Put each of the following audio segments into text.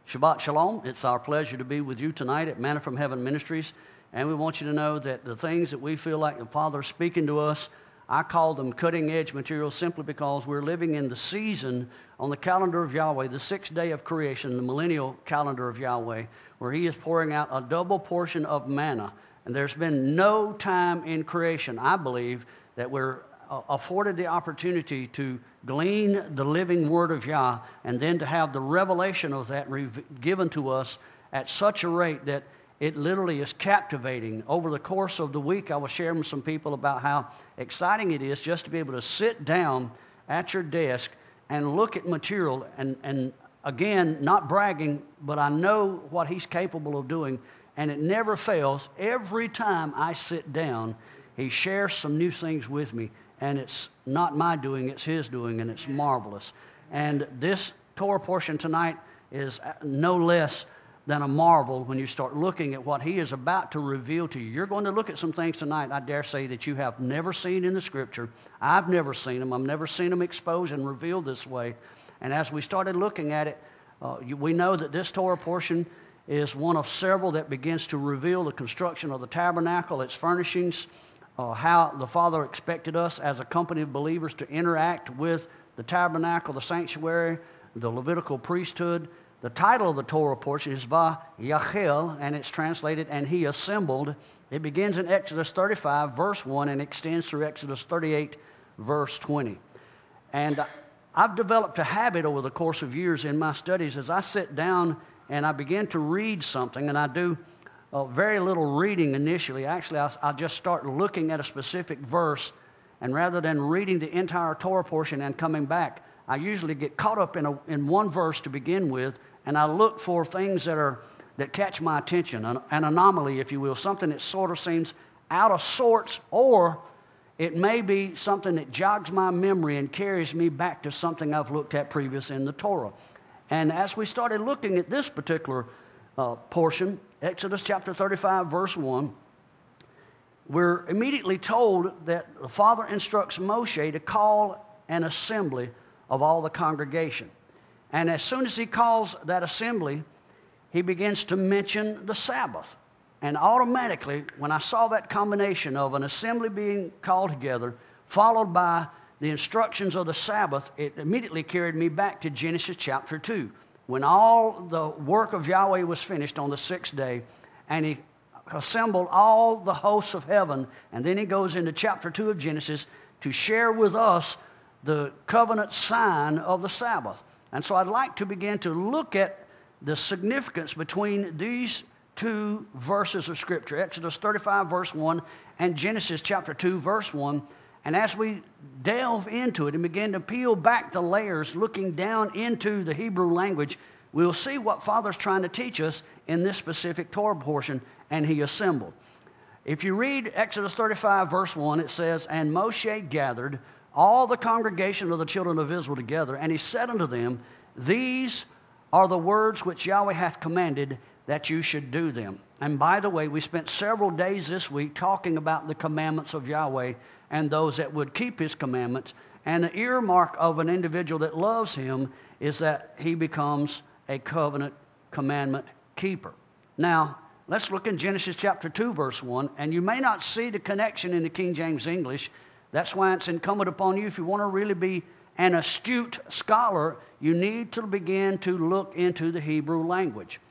Shabbat Shalom. It's our pleasure to be with you tonight at Manna from Heaven Ministries. And we want you to know that the things that we feel like the Father is speaking to us, I call them cutting-edge material simply because we're living in the season on the calendar of Yahweh, the 6th day of creation, the millennial calendar of Yahweh, where He is pouring out a double portion of manna. And there's been no time in creation, I believe, that we're afforded the opportunity to glean the living Word of Yah and then to have the revelation of that given to us at such a rate that it literally is captivating. Over the course of the week, I was sharing with some people about how exciting it is just to be able to sit down at your desk and look at material and again, not bragging, but I know what He's capable of doing, and it never fails. Every time I sit down, He shares some new things with me. And it's not my doing, it's His doing, and it's marvelous. And this Torah portion tonight is no less than a marvel when you start looking at what He is about to reveal to you. You're going to look at some things tonight, I dare say, that you have never seen in the Scripture. I've never seen them. I've never seen them exposed and revealed this way. And as we started looking at it, we know that this Torah portion is one of several that begins to reveal the construction of the tabernacle, its furnishings, how the Father expected us as a company of believers to interact with the tabernacle, the sanctuary, the Levitical priesthood. The title of the Torah portion is Vayakhel, and it's translated, and He assembled. It begins in Exodus 35, verse 1, and extends through Exodus 38, verse 20. And I've developed a habit over the course of years in my studies as I sit down and I begin to read something, and I do very little reading initially. Actually, I just start looking at a specific verse, and rather than reading the entire Torah portion and coming back, I usually get caught up in one verse to begin with, and I look for things that catch my attention, an anomaly, if you will, something that sort of seems out of sorts, or it may be something that jogs my memory and carries me back to something I've looked at previous in the Torah. And as we started looking at this particular portion, Exodus chapter 35, verse 1, we're immediately told that the Father instructs Moshe to call an assembly of all the congregation. And as soon as he calls that assembly, he begins to mention the Sabbath. And automatically, when I saw that combination of an assembly being called together, followed by the instructions of the Sabbath, it immediately carried me back to Genesis chapter 2. When all the work of Yahweh was finished on the 6th day, and He assembled all the hosts of heaven, and then He goes into chapter 2 of Genesis to share with us the covenant sign of the Sabbath. And so I'd like to begin to look at the significance between these two verses of Scripture, Exodus 35, verse 1, and Genesis chapter 2, verse 1. And as we delve into it and begin to peel back the layers, looking down into the Hebrew language, we'll see what Father's trying to teach us in this specific Torah portion, and He assembled. If you read Exodus 35, verse 1, it says, "And Moshe gathered all the congregation of the children of Israel together, and he said unto them, These are the words which Yahweh hath commanded, that you should do them." And by the way, we spent several days this week talking about the commandments of Yahweh and those that would keep His commandments. And the earmark of an individual that loves Him is that he becomes a covenant commandment keeper. Now, let's look in Genesis chapter 2, verse 1. And you may not see the connection in the King James English. That's why it's incumbent upon you, if you want to really be an astute scholar, you need to begin to look into the Hebrew language.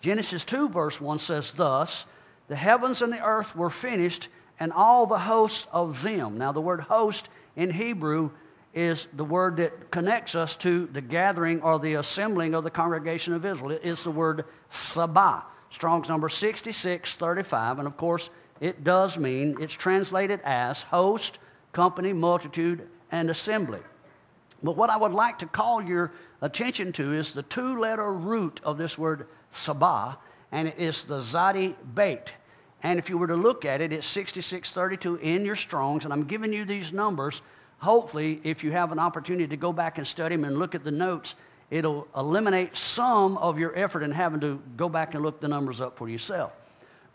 Genesis 2, verse 1 says thus, "The heavens and the earth were finished, and all the hosts of them." Now, the word host in Hebrew is the word that connects us to the gathering or the assembling of the congregation of Israel. It is the word sabah, Strong's number 6635, and of course, it does mean, it's translated as host, company, multitude, and assembly. But what I would like to call your attention to is the two-letter root of this word sabah, and it is the zadi bait. And if you were to look at it, it's 6632 in your Strongs, and I'm giving you these numbers. Hopefully, if you have an opportunity to go back and study them and look at the notes, it'll eliminate some of your effort in having to go back and look the numbers up for yourself.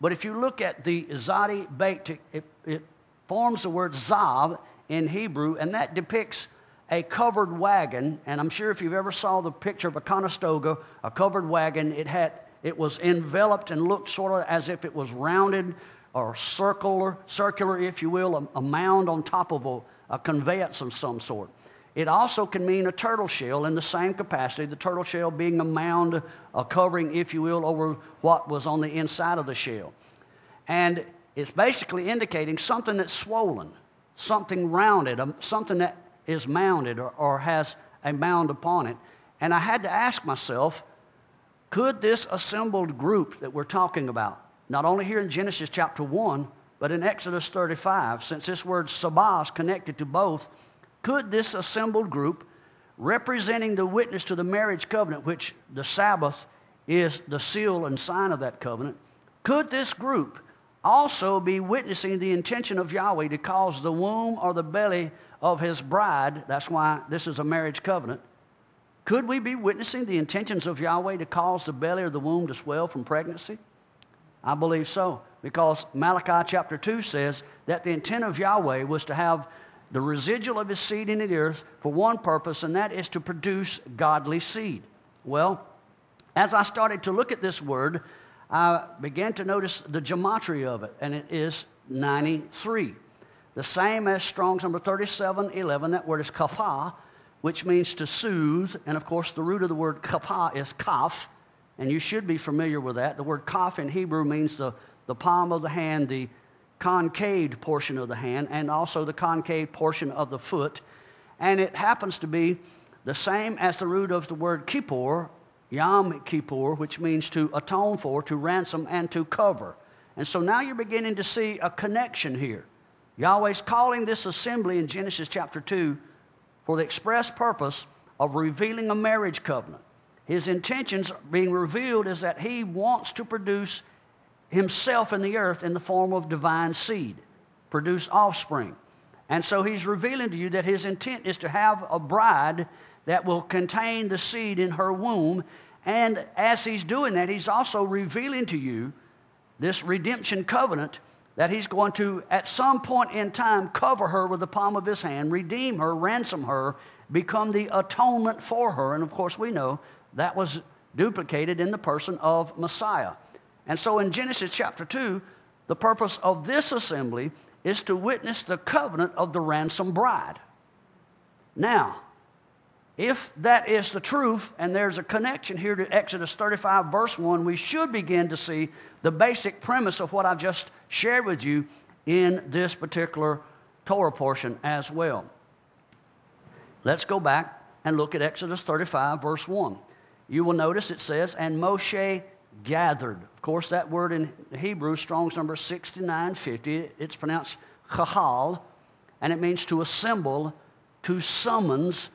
But if you look at the zadi bait, it forms the word zav in Hebrew, and that depicts a covered wagon, and I'm sure if you've ever saw the picture of a Conestoga, a covered wagon, it was enveloped and looked sort of as if it was rounded or circular, if you will, a mound on top of a conveyance of some sort. It also can mean a turtle shell in the same capacity, the turtle shell being a mound, a covering, if you will, over what was on the inside of the shell. And it's basically indicating something that's swollen, something rounded, something that is mounded or has a mound upon it. And I had to ask myself, could this assembled group that we're talking about, not only here in Genesis chapter 1, but in Exodus 35, since this word sabah is connected to both, could this assembled group, representing the witness to the marriage covenant, which the Sabbath is the seal and sign of that covenant, could this group also be witnessing the intention of Yahweh to cause the womb or the belly of his bride, that's why this is a marriage covenant, could we be witnessing the intentions of Yahweh to cause the belly or the womb to swell from pregnancy? I believe so, because Malachi chapter 2 says that the intent of Yahweh was to have the residual of his seed in the earth for one purpose, and that is to produce godly seed. Well, as I started to look at this word, I began to notice the gematria of it, and it is 93. The same as Strong's number 3711, that word is kapah, which means to soothe, and of course the root of the word kapah is kaf, and you should be familiar with that. The word kaf in Hebrew means the palm of the hand, the concave portion of the hand, and also the concave portion of the foot. And it happens to be the same as the root of the word kippur, Yom Kippur, which means to atone for, to ransom, and to cover. And so now you're beginning to see a connection here. Yahweh's calling this assembly in Genesis chapter 2 for the express purpose of revealing a marriage covenant. His intentions being revealed is that he wants to produce himself in the earth in the form of divine seed, produce offspring. And so he's revealing to you that his intent is to have a bride that will contain the seed in her womb. And as he's doing that, he's also revealing to you this redemption covenant that he's going to, at some point in time, cover her with the palm of his hand, redeem her, ransom her, become the atonement for her. And of course, we know that was duplicated in the person of Messiah. And so in Genesis chapter 2, the purpose of this assembly is to witness the covenant of the ransomed bride. Now, if that is the truth, and there's a connection here to Exodus 35, verse 1, we should begin to see the basic premise of what I've just shared with you in this particular Torah portion as well. Let's go back and look at Exodus 35, verse 1. You will notice it says, and Moshe gathered. Of course, that word in Hebrew, Strong's number 6950, it's pronounced chahal, and it means to assemble, to summons.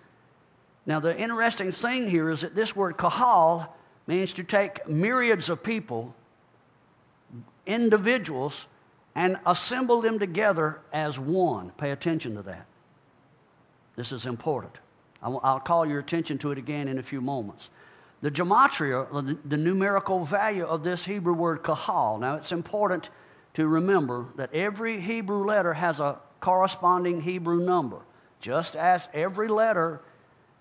Now, the interesting thing here is that this word kahal means to take myriads of people, individuals, and assemble them together as one. Pay attention to that. This is important. I'll call your attention to it again in a few moments. The gematria, the numerical value of this Hebrew word kahal. Now, it's important to remember that every Hebrew letter has a corresponding Hebrew number. Just as every letter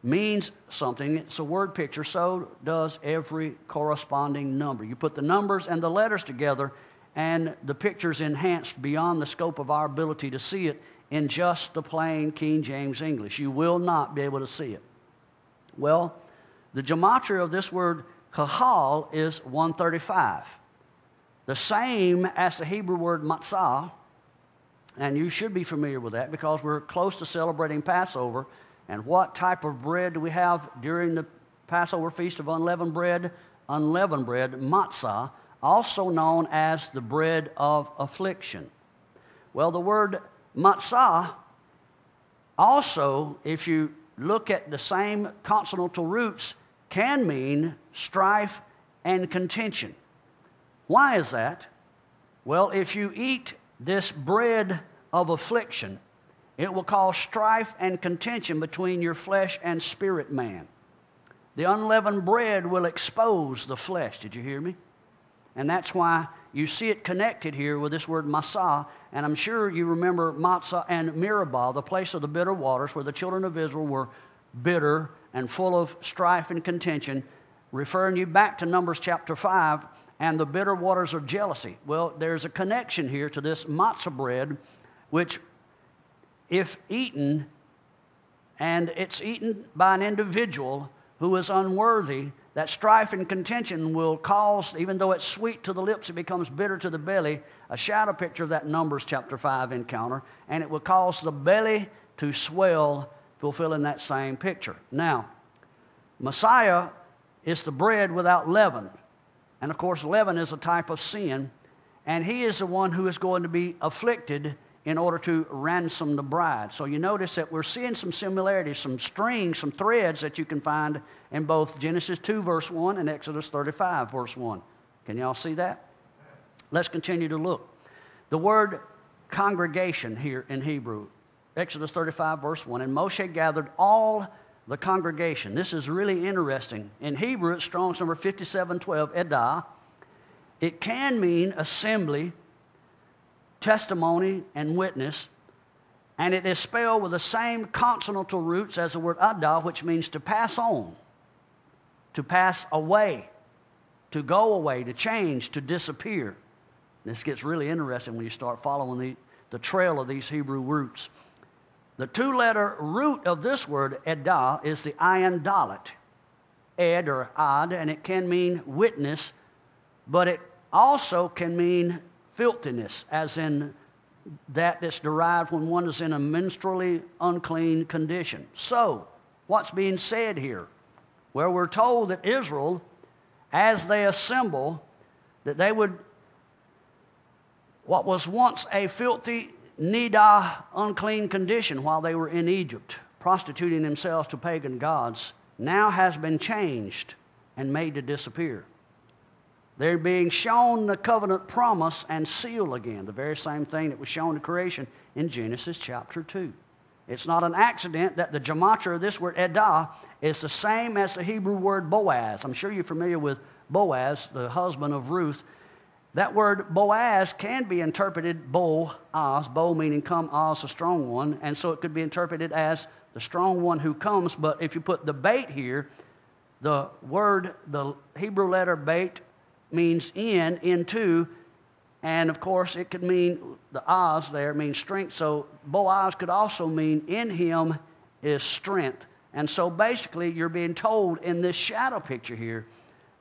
means something, it's a word picture, so does every corresponding number. You put the numbers and the letters together, and the picture's enhanced beyond the scope of our ability to see it in just the plain King James English. You will not be able to see it. Well, the gematria of this word kahal is 135. The same as the Hebrew word matzah, and you should be familiar with that because we're close to celebrating Passover. And what type of bread do we have during the Passover feast of unleavened bread? Unleavened bread, matzah, also known as the bread of affliction. Well, the word matzah also, if you look at the same consonantal roots, can mean strife and contention. Why is that? Well, if you eat this bread of affliction, it will cause strife and contention between your flesh and spirit man. The unleavened bread will expose the flesh. Did you hear me? And that's why you see it connected here with this word Massah, and I'm sure you remember Matzah and Meribah, the place of the bitter waters, where the children of Israel were bitter and full of strife and contention, referring you back to Numbers chapter 5 and the bitter waters of jealousy. Well, there's a connection here to this matzah bread, which, if eaten, and it's eaten by an individual who is unworthy, that strife and contention will cause, even though it's sweet to the lips, it becomes bitter to the belly, a shadow picture of that Numbers chapter 5 encounter, and it will cause the belly to swell, fulfilling that same picture. Now, Messiah is the bread without leaven. And of course, leaven is a type of sin. And he is the one who is going to be afflicted in order to ransom the bride. So you notice that we're seeing some similarities, some strings, some threads that you can find in both Genesis 2 verse 1 and Exodus 35 verse 1. Can y'all see that? Let's continue to look. The word congregation here in Hebrew, Exodus 35 verse 1, and Moshe gathered all the congregation. This is really interesting. In Hebrew, it's Strong's number 5712, edah. It can mean assembly, testimony, and witness, and it is spelled with the same consonantal roots as the word adah, which means to pass on, to pass away, to go away, to change, to disappear. This gets really interesting when you start following the trail of these Hebrew roots. The two-letter root of this word, edah, is the ayin dalet, ed or ad, and it can mean witness, but it also can mean filthiness, as in that's derived when one is in a menstrually unclean condition. So, what's being said here? Well, we're told that Israel, as they assemble, that they would, what was once a filthy, nidah, unclean condition while they were in Egypt, prostituting themselves to pagan gods, now has been changed and made to disappear. They're being shown the covenant promise and seal again, the very same thing that was shown to creation in Genesis chapter 2. It's not an accident that the gematria of this word, edah, is the same as the Hebrew word Boaz. I'm sure you're familiar with Boaz, the husband of Ruth. That word Boaz can be interpreted Bo-az, Bo meaning come, Az, the strong one, and so it could be interpreted as the strong one who comes, but if you put the bait here, the word, the Hebrew letter bait, means into, and of course it could mean, the Az there means strength, so Boaz could also mean in him is strength. And so basically you're being told in this shadow picture here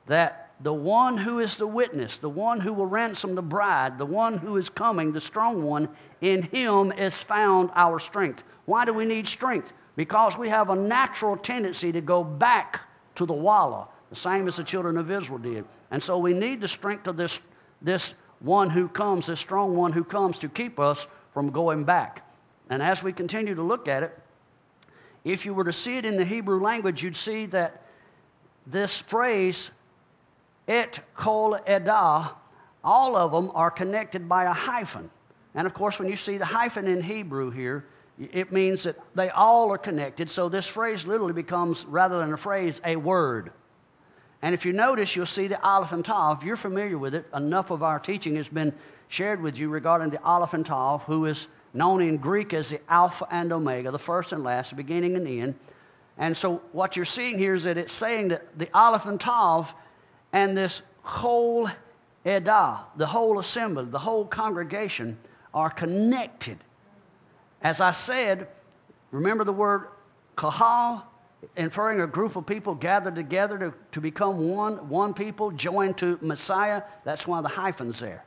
that the one who is the witness, the one who will ransom the bride, the one who is coming, the strong one, in him is found our strength. Why do we need strength? Because we have a natural tendency to go back to the wallah, the same as the children of Israel did. And so we need the strength of this one who comes, this strong one who comes to keep us from going back. And as we continue to look at it, if you were to see it in the Hebrew language, you'd see that this phrase, et kol edah, all of them are connected by a hyphen. And of course, when you see the hyphen in Hebrew here, it means that they all are connected. So this phrase literally becomes, rather than a phrase, a word. And if you notice, you'll see the Aleph and Tav. If you're familiar with it, enough of our teaching has been shared with you regarding the Aleph and Tav, who is known in Greek as the Alpha and Omega, the first and last, the beginning and the end. And so what you're seeing here is that it's saying that the Aleph and Tav and this whole edah, the whole assembly, the whole congregation, are connected. As I said, remember the word kahal, inferring a group of people gathered together to become one people, joined to Messiah. That's why the hyphen's there.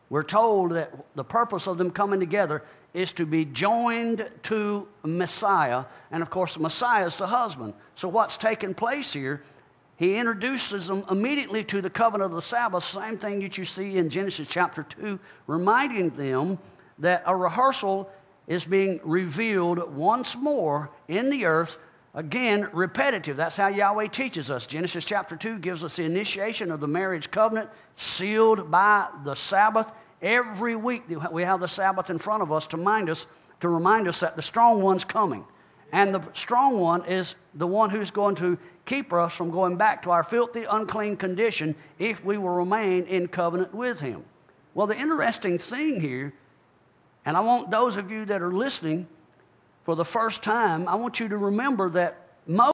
We're told that the purpose of them coming together is to be joined to Messiah. And of course, Messiah is the husband. So what's taking place here, he introduces them immediately to the covenant of the Sabbath, same thing that you see in Genesis chapter 2, reminding them that a rehearsal is being revealed once more in the earth. Again, repetitive. That's how Yahweh teaches us. Genesis chapter 2 gives us the initiation of the marriage covenant, sealed by the Sabbath. Every week we have the Sabbath in front of us to remind us that the strong one's coming. And the strong one is the one who's going to keep us from going back to our filthy, unclean condition if we will remain in covenant with him. Well, the interesting thing here, and I want those of you that are listening for the first time, I want you to remember that Moses